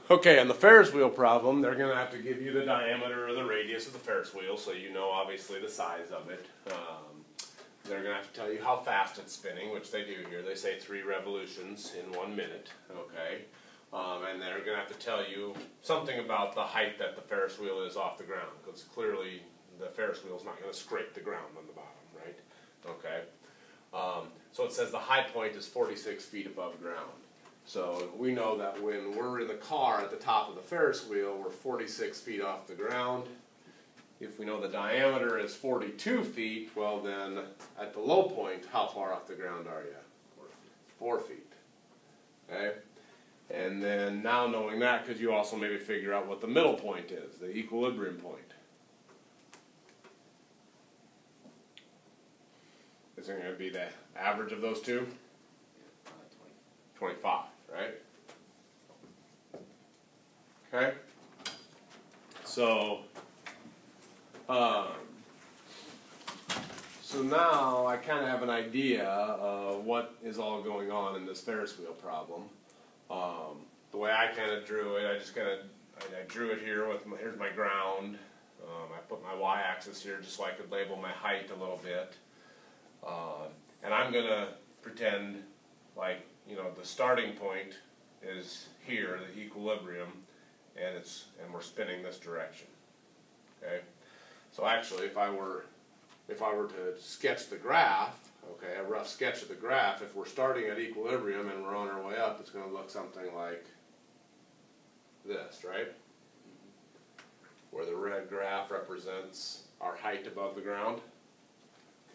Okay, on the Ferris wheel problem, they're going to have to give you the diameter or the radius of the Ferris wheel, so you know obviously the size of it. They're going to have to tell you how fast it's spinning, which they do here. They say 3 revolutions in 1 minute. Okay, and they're going to have to tell you something about the height that the Ferris wheel is off the ground, because clearly the Ferris wheel is not going to scrape the ground on the bottom, right? Okay, so it says the high point is 46 feet above ground. So we know that when we're in the car at the top of the Ferris wheel, we're 46 feet off the ground. If we know the diameter is 42 feet, well then, at the low point, how far off the ground are you? 4 feet. Okay? And then now knowing that, could you also maybe figure out what the middle point is, the equilibrium point? Is it going to be the average of those two? 25, right? Okay? So now I kind of have an idea of what is all going on in this Ferris wheel problem. The way I kind of drew it, I drew it here with here's my ground. I put my y-axis here just so I could label my height a little bit. And I'm going to pretend like, you know, the starting point is here, the equilibrium, and we're spinning this direction. Okay? So actually, if I were to sketch the graph, okay, a rough sketch of the graph, if we're starting at equilibrium and we're on our way up, it's going to look something like this, right? Where the red graph represents our height above the ground.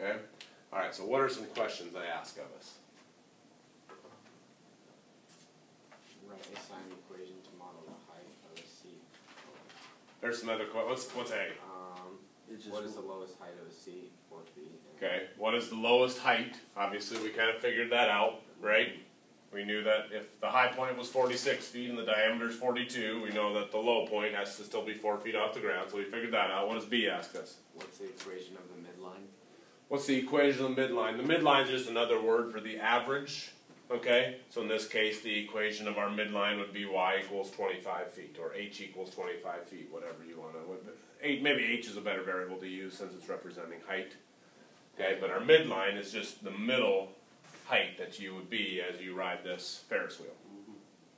Okay? All right, so what are some questions they ask of us? Write a sine equation to model the height of a seat. There's some other questions. What's A? What is the lowest height of a seat? 4 feet. Okay, what is the lowest height? Obviously, we kind of figured that out, right? We knew that if the high point was 46 feet and the diameter is 42, we know that the low point has to still be 4 feet off the ground, so we figured that out. What does B ask us? What's the equation of the midline? What's the equation of the midline? The midline is just another word for the average, okay? So in this case, the equation of our midline would be y equals 25 feet, or h equals 25 feet, whatever you want to. Maybe h is a better variable to use since it's representing height. Okay, but our midline is just the middle height that you would be as you ride this Ferris wheel.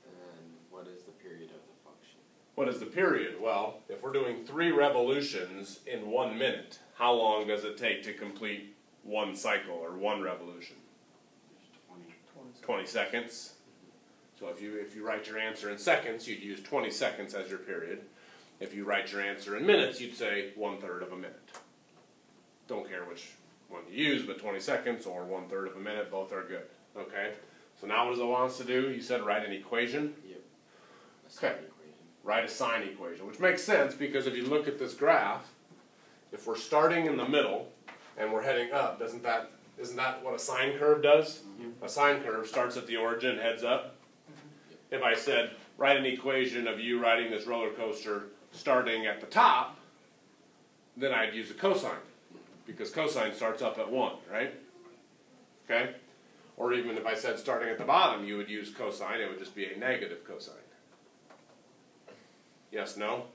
And what is the period of the function? What is the period? Well, if we're doing 3 revolutions in 1 minute, how long does it take to complete 1 cycle or 1 revolution? 20 seconds. So if you write your answer in seconds, you'd use 20 seconds as your period. If you write your answer in minutes, you'd say 1/3 of a minute. Don't care which one you use, but 20 seconds or 1/3 of a minute, both are good. Okay? So now what does it want us to do? You said write an equation? Yep. A sine equation. Write a sine equation, which makes sense because if you look at this graph, if we're starting in the middle and we're heading up, isn't that what a sine curve does? A sine curve starts at the origin and heads up. If I said, write an equation of you riding this roller coaster starting at the top, then I'd use a cosine, because cosine starts up at 1, right? Okay? Or even if I said starting at the bottom, you would use cosine, it would just be a negative cosine. Yes, no?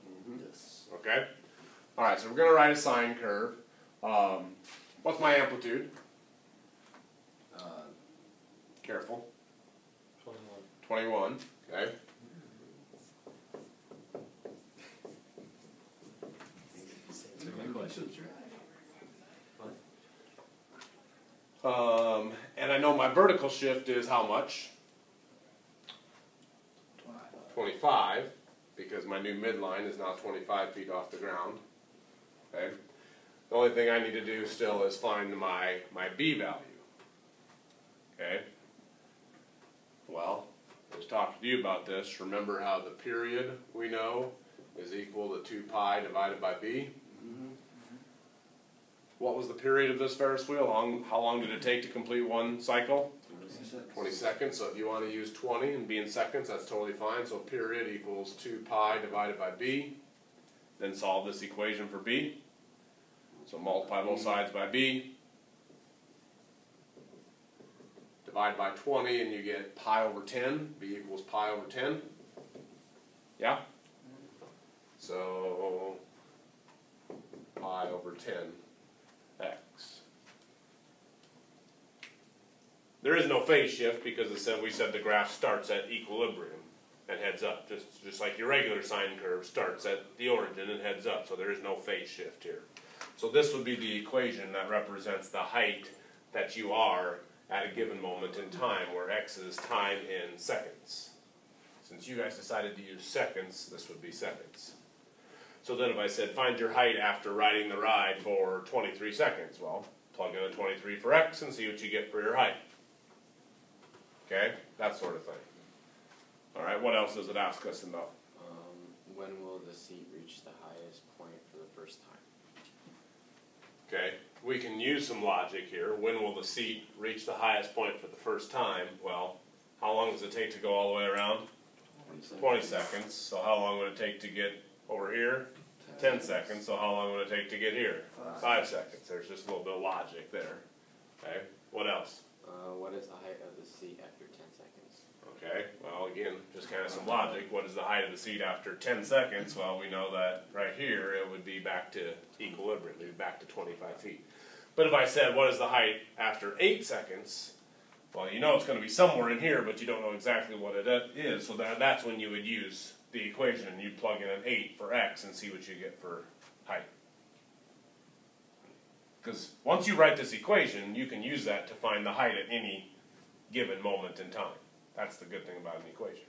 Yes. Okay? Alright, so we're going to write a sine curve. What's my amplitude? Careful. 21. Okay. And I know my vertical shift is how much? 25, because my new midline is now 25 feet off the ground. Okay. The only thing I need to do still is find my B value. Okay. Well, I was talking to you about this. Remember how the period we know is equal to 2 pi divided by B? What was the period of this Ferris wheel? How long did it take to complete 1 cycle? 20 seconds. So if you want to use 20 and be in seconds, that's totally fine. So period equals 2 pi divided by B. Then solve this equation for B. So multiply both sides by B. Divide by 20 and you get pi over 10. B equals pi over 10. Yeah? So pi over 10x. There is no phase shift because we said the graph starts at equilibrium and heads up, just like your regular sine curve starts at the origin and heads up, so there is no phase shift here. So this would be the equation that represents the height that you are at a given moment in time, where x is time in seconds. Since you guys decided to use seconds, this would be seconds. So then if I said, find your height after riding the ride for 23 seconds, well, plug in a 23 for x and see what you get for your height. Okay? That sort of thing. Alright, what else does it ask us about? When will the seat reach the highest point for the first time? Okay, we can use some logic here. When will the seat reach the highest point for the first time? Well, how long does it take to go all the way around? 20 seconds. So how long would it take to get over here? 10 seconds. So how long would it take to get here? 5 seconds. There's just a little bit of logic there. Okay, what else? What is the height of the seat after 10 seconds? Okay, well again, just kind of some logic. What is the height of the seat after 10 seconds? Well, we know that right here it would be back to equilibrium. It would be back to 25 feet. But if I said, what is the height after 8 seconds? Well, you know it's going to be somewhere in here, but you don't know exactly what it is. So that's when you would use the equation. You'd plug in an 8 for x and see what you get for height. Because once you write this equation, you can use that to find the height at any given moment in time. That's the good thing about an equation.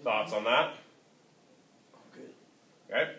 Thoughts on that? Good. Okay.